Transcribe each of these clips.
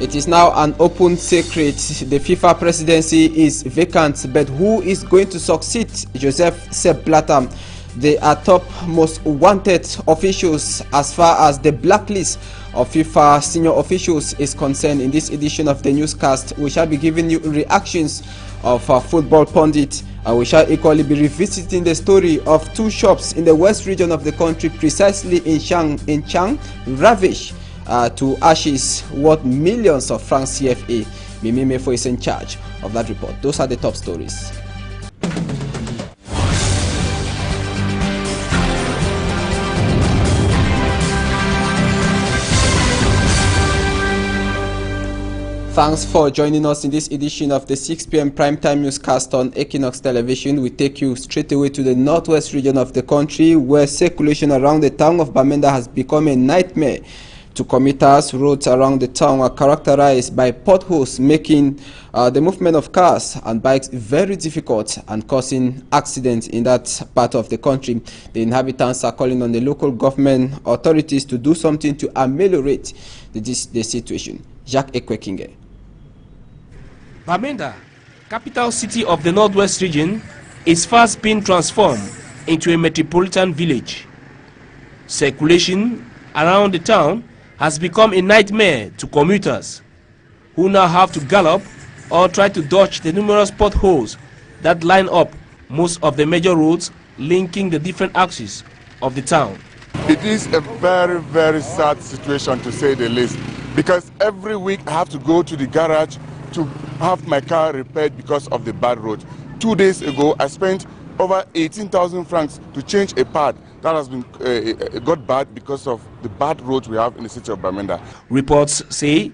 It is now an open secret. The FIFA presidency is vacant, but who is going to succeed Joseph Sepp Blatter? They are top most wanted officials as far as the blacklist of FIFA senior officials is concerned. In this edition of the newscast, we shall be giving you reactions of football pundits. We shall equally be revisiting the story of two shops in the west region of the country, precisely in Chang, ravished to ashes, worth millions of francs CFA. Mimi Mefo is in charge of that report. Those are the top stories. Thanks for joining us in this edition of the 6 p.m. primetime newscast on Equinox Television. We take you straight away to the northwest region of the country, where circulation around the town of Bamenda has become a nightmare to commuters. Roads around the town are characterized by potholes, making the movement of cars and bikes very difficult and causing accidents in that part of the country. The inhabitants are calling on the local government authorities to do something to ameliorate the situation. Jacques Ekwekinge. Bamenda, capital city of the northwest region, is fast being transformed into a metropolitan village. Circulation around the town has become a nightmare to commuters, who now have to gallop or try to dodge the numerous potholes that line up most of the major roads linking the different axes of the town. It is a very, very sad situation, to say the least, because every week I have to go to the garage to have my car repaired because of the bad road. 2 days ago, I spent over 18,000 francs to change a pad that has been got bad because of the bad roads we have in the city of Bamenda. Reports say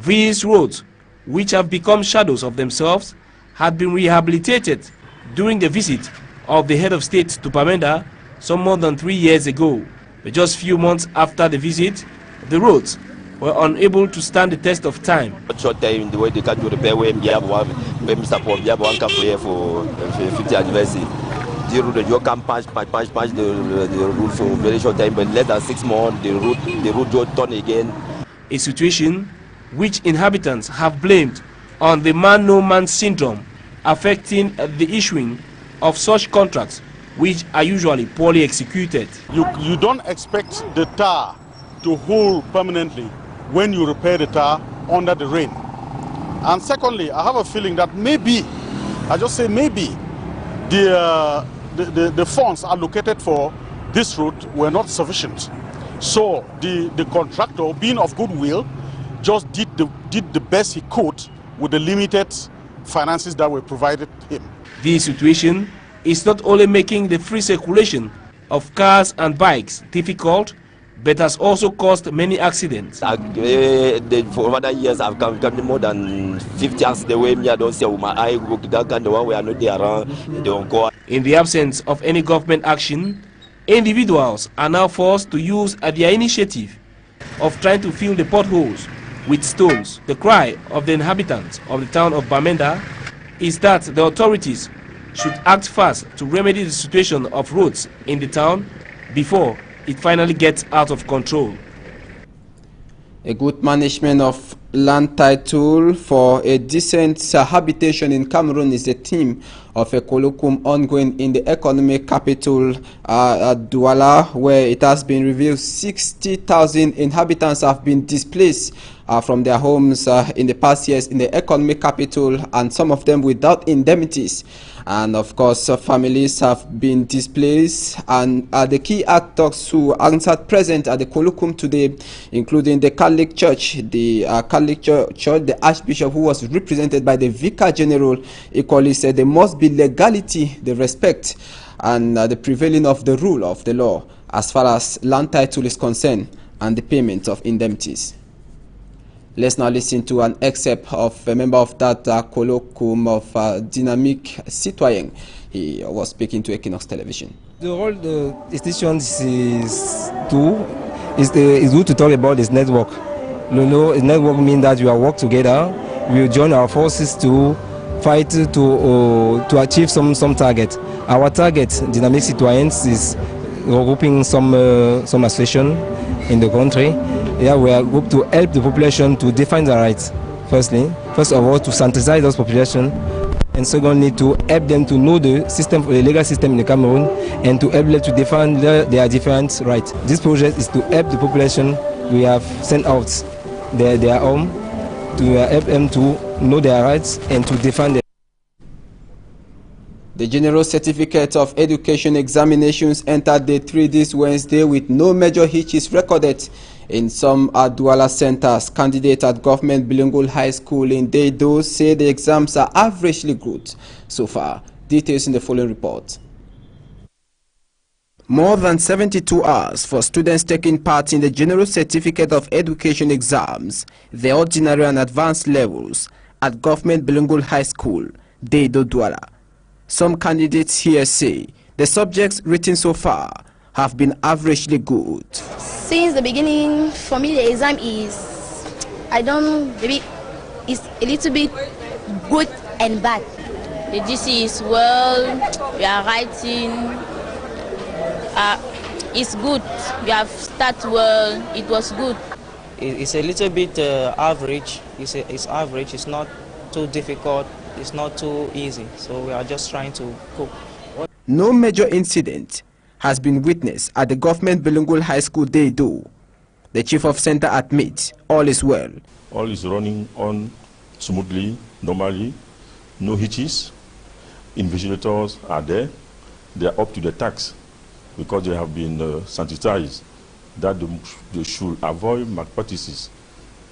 these roads, which have become shadows of themselves, had been rehabilitated during the visit of the head of state to Bamenda some more than 3 years ago. But just few months after the visit, the roads were unable to stand the test of time. Short time, the way they can do repair, we have one for 50 anniversary. The road can patch the road for very short time, but less than 6 months, the road just turn again. A situation which inhabitants have blamed on the man-no-man syndrome, affecting the issuing of such contracts, which are usually poorly executed. You don't expect the tar to hold permanently when you repair the tar under the rain. And secondly, I have a feeling that maybe, I just say maybe, the funds allocated for this route were not sufficient. So the contractor, being of goodwill, just did the best he could with the limited finances that were provided him. This situation is not only making the free circulation of cars and bikes difficult, but has also caused many accidents. For over the years, I've come more than 50 accidents. The way I don't see my eye, the one we are not there around, they don't go. In the absence of any government action, individuals are now forced to use their initiative of trying to fill the potholes with stones. The cry of the inhabitants of the town of Bamenda is that the authorities should act fast to remedy the situation of roads in the town before it finally gets out of control. A good management of land title for a decent habitation in Cameroon is the theme of a colloquium ongoing in the economic capital, Douala, where it has been revealed 60,000 inhabitants have been displaced from their homes in the past years in the economic capital, and some of them without indemnities. And of course, families have been displaced, and the key actors who answered present at the colloquium today, including the Catholic Church, the Archbishop, who was represented by the Vicar General, equally said there must be legality, the respect, and the prevailing of the rule of the law as far as land title is concerned, and the payment of indemnities. Let's now listen to an excerpt of a member of that colloquium of Dynamique Citoyen. He was speaking to Equinox Television. The role of the institutions is good to talk about this network. You know, a network means that we are work together. We join our forces to fight to achieve some target. Our target, Dynamique Citoyens, is grouping some association in the country. Yeah, we hope to help the population to define their rights. First of all, to sensitize those population, and secondly, to help them to know the system, the legal system in the Cameroon, and to help them to defend their different rights. This project is to help the population we have sent out their home, to help them to know their rights and to defend them. The General Certificate of Education examinations entered day 3 this Wednesday with no major hitches recorded in some Douala centers. Candidates at Government Bilingual High School in Deido say the exams are averagely good so far. Details in the following report. More than 72 hours for students taking part in the General Certificate of Education exams, the ordinary and advanced levels at Government Bilingual High School, Deido Douala. Some candidates here say the subjects written so far have been averagely good. Since the beginning, for me the exam is, maybe it's a little bit good and bad. The GC is well, we are writing, it's good, we have started well, it was good. It's a little bit average, it's average, it's not too difficult, it's not too easy, so we are just trying to cope. No major incident has been witnessed at the Government Bilingual High School Deido. The Chief of Center admits all is well. All is running on smoothly, normally, no hitches. Invigilators are there. They are up to the task because they have been sensitized that they should avoid malpractices.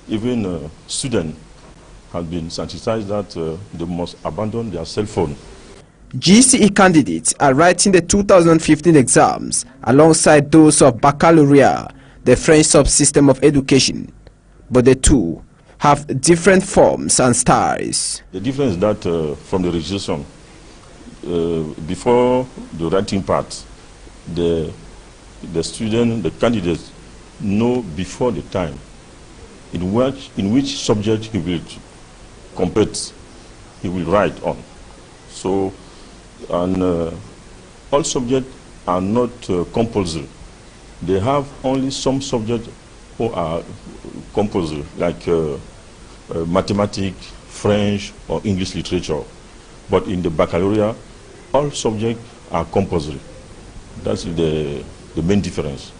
Even students have been sensitized that they must abandon their cell phone. GCE candidates are writing the 2015 exams alongside those of baccalaureate, the French subsystem of education, but the two have different forms and styles. The difference is that from the registration, before the writing part, the student, the candidates know before the time in which subject he will compete, he will write on. So, and all subjects are not compulsory. They have only some subjects who are compulsory, like mathematics, French, or English literature. But in the baccalaureate, all subjects are compulsory. That's the main difference.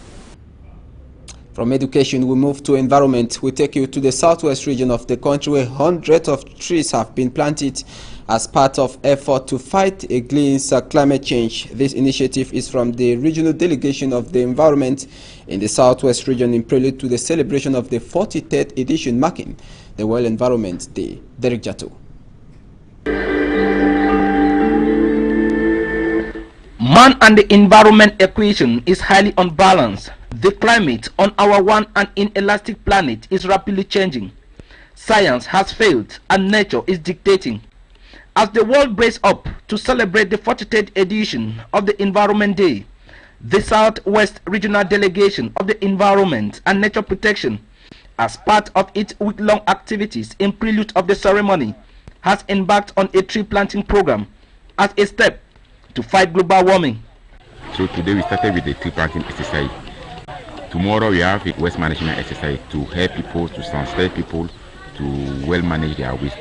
From education, we move to environment. We take you to the southwest region of the country where hundreds of trees have been planted as part of effort to fight against climate change. This initiative is from the regional delegation of the environment in the southwest region in prelude to the celebration of the 43rd edition marking the World Environment Day. Derek Jato. Man and the environment equation is highly unbalanced. The climate on our one and inelastic planet is rapidly changing. Science has failed and nature is dictating. As the world braces up to celebrate the 43rd edition of the Environment Day, the Southwest Regional Delegation of the Environment and Nature Protection, as part of its week-long activities in prelude of the ceremony, has embarked on a tree planting program as a step to fight global warming. So today we started with the tree planting exercise. Tomorrow we have a waste management exercise to help people, to sensitize people to well manage their waste.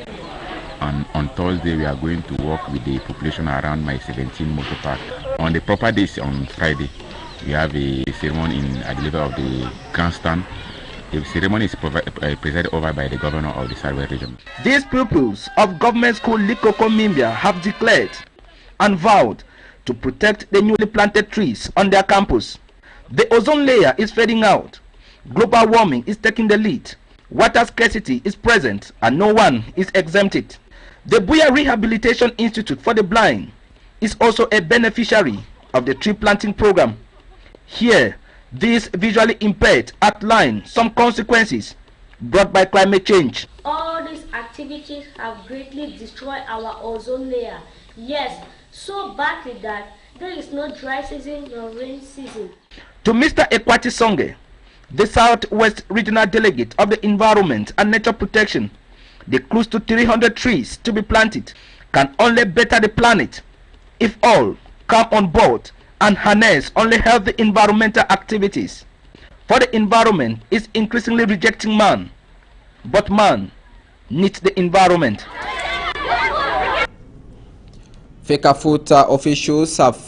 And on Thursday we are going to work with the population around my 17 motor park. On the proper days, on Friday, we have a ceremony at the level of the grandstand. The ceremony is presided over by the governor of the Southwest region. These pupils of government school Likoko Mimbia have declared and vowed to protect the newly planted trees on their campus. The ozone layer is fading out. Global warming is taking the lead. Water scarcity is present and no one is exempted. The Buya Rehabilitation Institute for the Blind is also a beneficiary of the tree planting program. Here, these visually impaired outline some consequences brought by climate change. All these activities have greatly destroyed our ozone layer. Yes, so badly that there is no dry season nor rain season. To Mr. Ekwati Songe, the Southwest Regional Delegate of the Environment and Nature Protection, the close to 300 trees to be planted can only better the planet if all come on board and harness only healthy environmental activities. For the environment is increasingly rejecting man, but man needs the environment. FECAFOOT officials have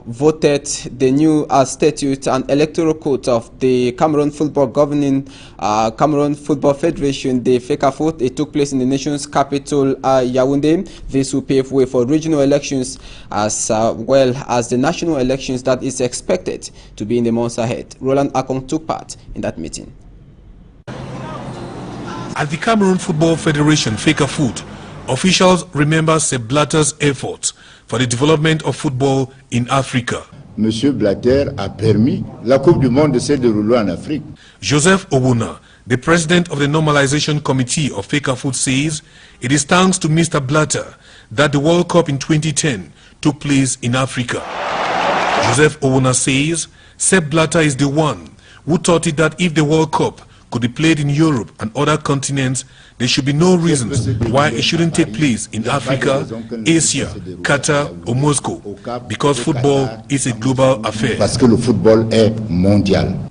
voted the new statute and electoral code of the Cameroon Football Governing Cameroon Football Federation. The FECAFOOT, it took place in the nation's capital, Yaoundé. This will pave way for regional elections as well as the national elections that is expected to be in the months ahead. Roland Akong took part in that meeting. At the Cameroon Football Federation, FECAFOOT, officials remember Sepp Blatter's efforts for the development of football in Africa. Monsieur Blatter a permis la Coupe du Monde de se dérouler en Afrique. Joseph Obuna, the president of the Normalization Committee of FECAFOOT, says it is thanks to Mr. Blatter that the World Cup in 2010 took place in Africa. Joseph Obuna says Sepp Blatter is the one who thought it that if the World Cup could be played in Europe and other continents, there should be no reasons why it shouldn't take place in Africa, Asia, Qatar or Moscow, because football is a global affair. Parce que le football est mondial.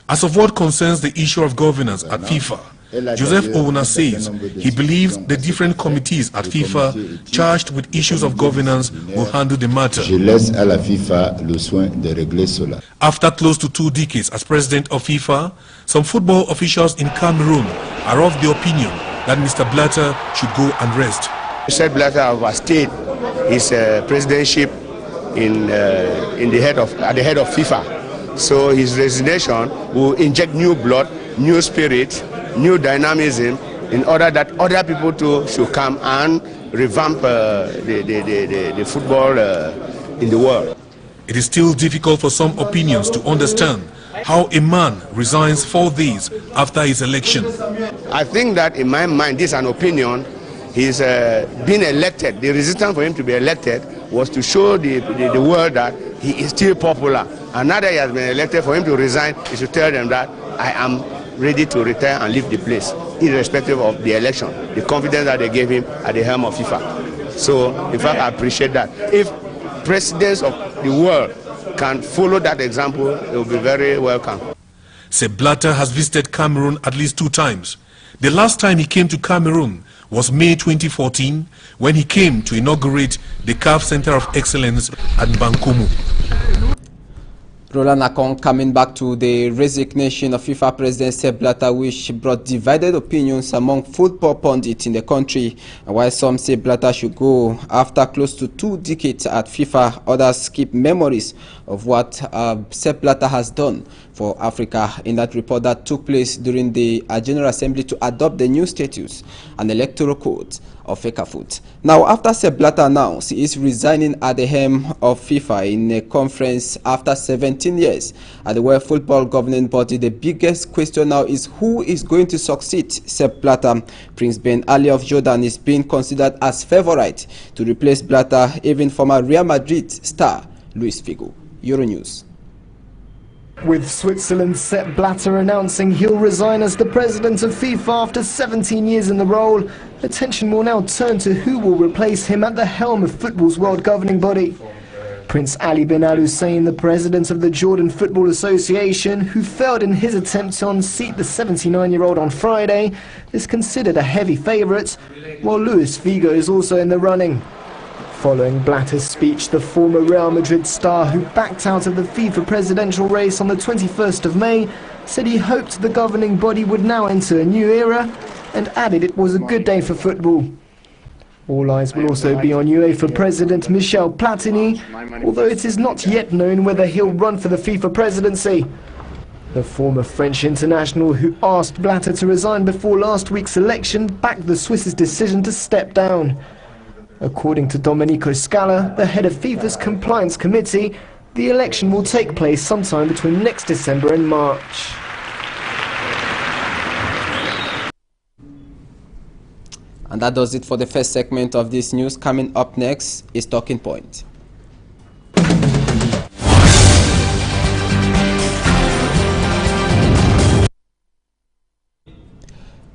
As of what concerns the issue of governance at FIFA, Joseph Ouna says he believes the different committees at FIFA charged with issues of governance will handle the matter. Je laisse à la FIFA le soin de régler cela. After close to 2 decades as president of FIFA, some football officials in Cameroon are of the opinion that Mr. Blatter should go and rest. Mr. Blatter overstayed his presidentship at the head of FIFA. So his resignation will inject new blood, new spirit, new dynamism in order that other people too should come and revamp the football in the world. It is still difficult for some opinions to understand how a man resigns 4 days after his election. I think that in my mind, this is an opinion. He's been elected. The resistance for him to be elected was to show the world that he is still popular. And now that he has been elected, for him to resign, he should tell them that I am ready to retire and leave the place, irrespective of the election, the confidence that they gave him at the helm of FIFA. So, in fact, I appreciate that. If presidents of the world can follow that example, it will be very welcome. Sepp Blatter has visited Cameroon at least 2 times. The last time he came to Cameroon was May 2014, when he came to inaugurate the CAF Center of Excellence at Bankomo. Roland Akong, coming back to the resignation of FIFA President Sepp Blatter, which brought divided opinions among football pundits in the country. While some say Blatter should go after close to 2 decades at FIFA, others keep memories of what Sepp Blatter has done for Africa in that report that took place during the General Assembly to adopt the new statutes and electoral code of FECAFOOT. Now, after Sepp Blatter announced he is resigning at the helm of FIFA in a conference after 17 years at the World Football Governing Body, the biggest question now is who is going to succeed Sepp Blatter. Prince Ben Ali of Jordan is being considered as favorite to replace Blatter, even former Real Madrid star Luis Figo. Euronews. With Switzerland's Sepp Blatter announcing he'll resign as the president of FIFA after 17 years in the role, attention will now turn to who will replace him at the helm of football's world governing body. Prince Ali bin Al Hussein, the president of the Jordan Football Association, who failed in his attempt to unseat the 79-year-old on Friday, is considered a heavy favourite, while Luis Figo is also in the running. Following Blatter's speech, the former Real Madrid star, who backed out of the FIFA presidential race on the 21st of May, said he hoped the governing body would now enter a new era and added it was a good day for football. All eyes will also be on UEFA President Michel Platini, although it is not yet known whether he'll run for the FIFA presidency. The former French international, who asked Blatter to resign before last week's election, backed the Swiss's decision to step down. According to Domenico Scala, the head of FIFA's compliance committee, the election will take place sometime between next December and March. And that does it for the first segment of this news. Coming up next is Talking Point.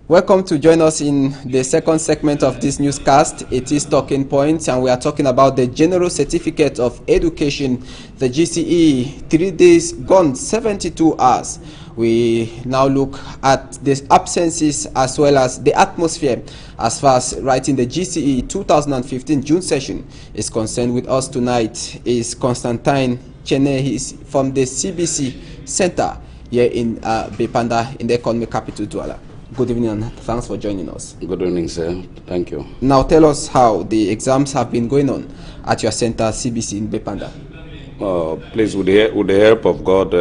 Welcome to join us in the second segment of this newscast. It is Talking Points, and we are talking about the General Certificate of Education, the GCE, 3 days gone, 72 hours. We now look at the absences as well as the atmosphere as far as writing the GCE 2015 June session is concerned. With us tonight is Constantine Chene. He is from the CBC Center here in Bepanda in the economic capital, Douala. Good evening and thanks for joining us. Good evening, sir. Thank you. Now tell us how the exams have been going on at your center, CBC in Bepanda. Please, with the help of God,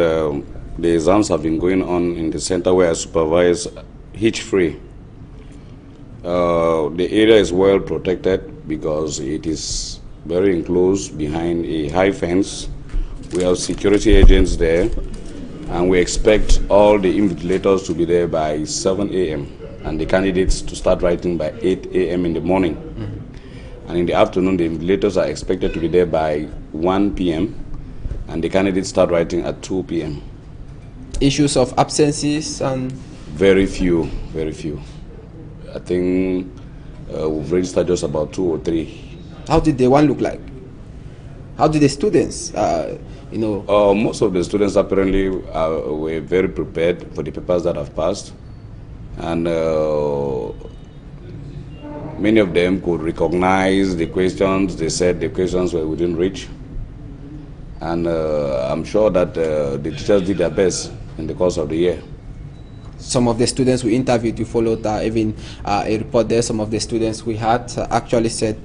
the exams have been going on in the center where I supervise hitch-free. The area is well protected because it is very enclosed behind a high fence. We have security agents there, and we expect all the invigilators to be there by 7 a.m. and the candidates to start writing by 8 a.m. in the morning. And in the afternoon, the invigilators are expected to be there by 1 p.m. and the candidates start writing at 2 p.m. Issues of absences and... Very few, very few. I think we've registered just about 2 or 3. How did the one look like? How did the students, most of the students apparently were very prepared for the papers that have passed. And many of them could recognize the questions. They said the questions were within reach. And I'm sure that the teachers did their best in the course of the year. Some of the students we interviewed, you followed even a report there. Some of the students we had actually said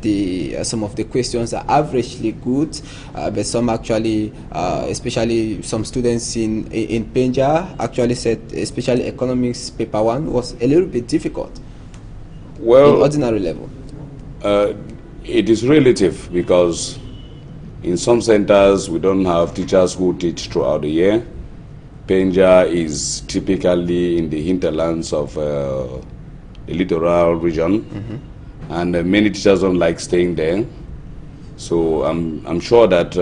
some of the questions are averagely good, but some actually, especially some students in Penja, actually said, especially economics paper 1 was a little bit difficult. Well, in ordinary level. It is relative because in some centers we don't have teachers who teach throughout the year. Penja is typically in the hinterlands of the littoral region, and many teachers don't like staying there. So I'm sure that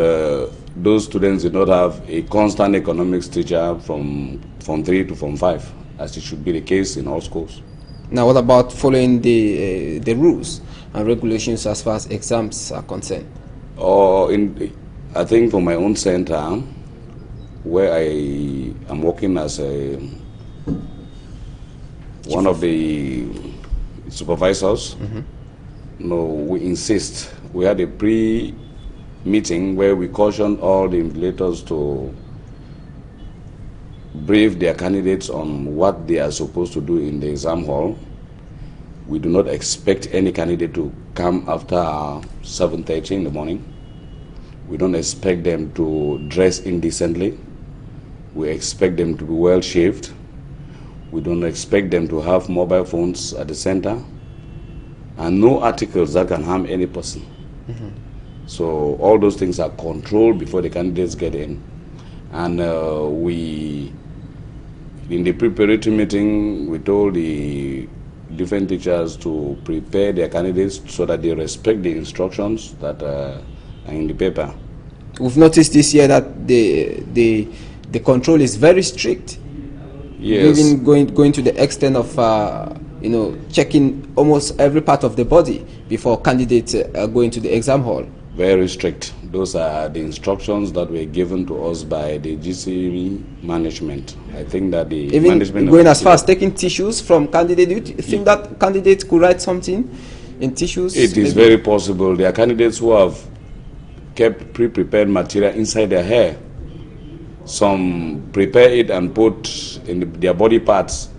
those students did not have a constant economics teacher from Form 3 to Form 5, as it should be the case in all schools. Now, what about following the rules and regulations as far as exams are concerned? I think for my own center, where I am working as one of the supervisors, we insist. We had a pre-meeting where we cautioned all the invigilators to brief their candidates on what they are supposed to do in the exam hall. We do not expect any candidate to come after 7:30 in the morning. We don't expect them to dress indecently. We expect them to be well shaved. We don't expect them to have mobile phones at the center, and no articles that can harm any person. So all those things are controlled before the candidates get in. And in the preparatory meeting, we told the different teachers to prepare their candidates so that they respect the instructions that are in the paper. We've noticed this year that the control is very strict. Yes. Even going to the extent of checking almost every part of the body before candidates go into the exam hall. Very strict. Those are the instructions that were given to us by the GCE management. I think that the even management going as far as taking tissues from candidates. Do you think that candidates could write something in tissues? It is very possible. There are candidates who have kept pre-prepared material inside their hair. Some prepare it and put in their body parts,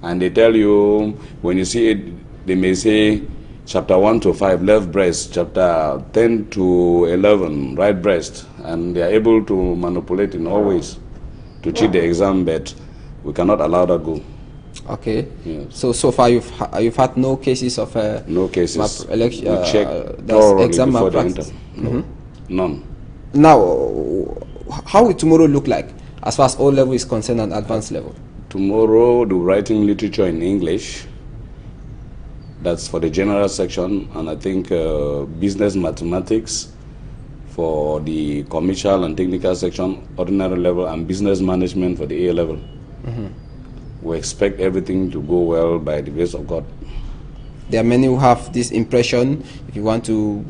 and they tell you, when you see it, they may say chapter 1 to 5 left breast, chapter 10 to 11 right breast, and they are able to manipulate in all ways to cheat the exam, but we cannot allow that go. Okay. Yes. So far you've had no cases of no cases. Election, exam malpractice. No. None. Now, how will tomorrow look like as far as O level is concerned and advanced level? Tomorrow, the writing literature in English. That's for the general section, and I think business mathematics for the commercial and technical section, ordinary level, and business management for the A level. We expect everything to go well by the grace of God. There are many who have this impression. If you want to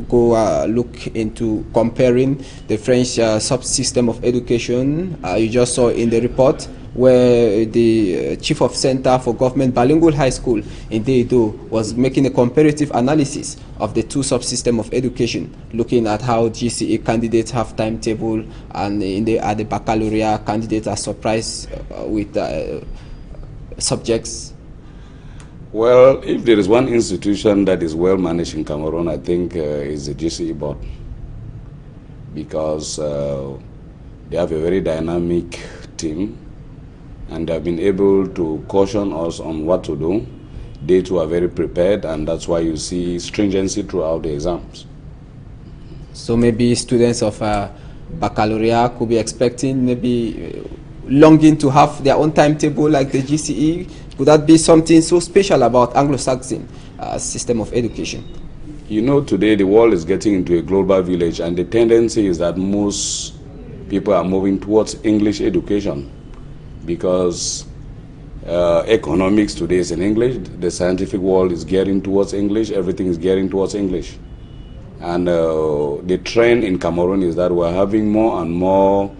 go look into comparing the French subsystem of education, you just saw in the report where the chief of center for government bilingual high school in Deido was making a comparative analysis of the two subsystems of education, looking at how GCE candidates have timetable, and at the baccalaureate candidates are surprised with subjects. Well, if there is one institution that is well managed in Cameroon, I think is the GCE board, because they have a very dynamic team, and they have been able to caution us on what to do. They too are very prepared, and that's why you see stringency throughout the exams. So maybe students of baccalaureate could be expecting, maybe longing to have their own timetable like the GCE. Could that be something so special about Anglo-Saxon system of education? You know, today the world is getting into a global village, and the tendency is that most people are moving towards English education, because economics today is in English, the scientific world is gearing towards English, everything is gearing towards English. And the trend in Cameroon is that we're having more and more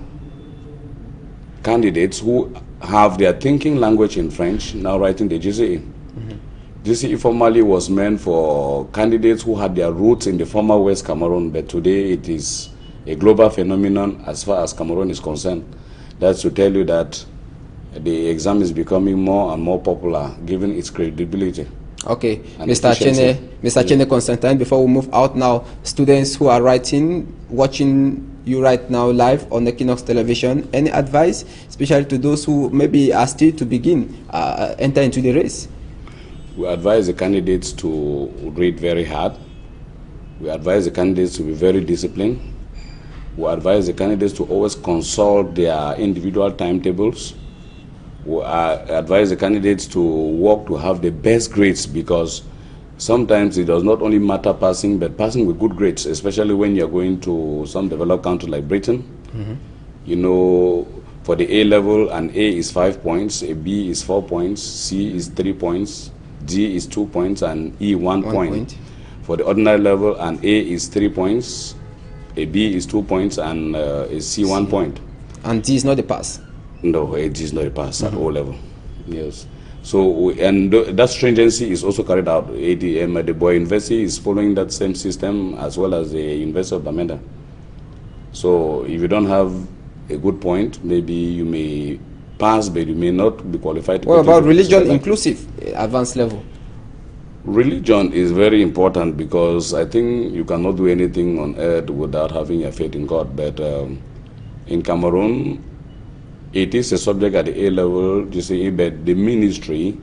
candidates who have their thinking language in French now writing the GCE. GCE formerly was meant for candidates who had their roots in the former West Cameroon, but today it is a global phenomenon as far as Cameroon is concerned. That's to tell you that the exam is becoming more and more popular, given its credibility. Okay, Mr. Chene Constantine, before we move out now, students who are watching you right now live on Equinox Television, any advice, especially to those who maybe are still to begin, enter into the race? We advise the candidates to read very hard. We advise the candidates to be very disciplined. We advise the candidates to always consult their individual timetables. We advise the candidates to work to have the best grades, because sometimes it does not only matter passing, but passing with good grades, especially when you're going to some developed country like Britain. You know, for the A level, an A is 5 points, a B is 4 points, C is 3 points, D is 2 points, and E 1 point. For the ordinary level, an A is 3 points, a B is 2 points, and a C 1 point. And D is not a pass? No, it is not a pass at O level. Yes. So, and that stringency is also carried out. The Boy University is following that same system, as well as the University of Bamenda. So, if you don't have a good point, maybe you may pass, but you may not be qualified. What about religion inclusive, advanced level? Religion is very important, because I think you cannot do anything on earth without having a faith in God. But in Cameroon, it is a subject at the A level, but the ministry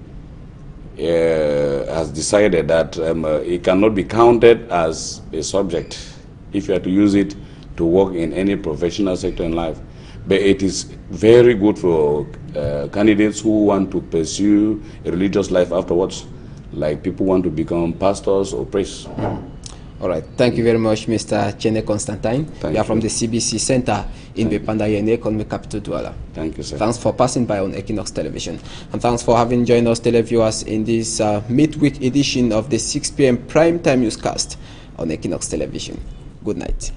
has decided that it cannot be counted as a subject if you are to use it to work in any professional sector in life. But it is very good for candidates who want to pursue a religious life afterwards, like people want to become pastors or priests. All right. Thank you very much, Mr. Chene Constantine. We are from the CBC Center in Bepandayene, Economic Capital Douala. Thank you, sir. Thanks for passing by on Equinox Television. And thanks for having joined us, televiewers, in this midweek edition of the 6 p.m. Primetime Newscast on Equinox Television. Good night.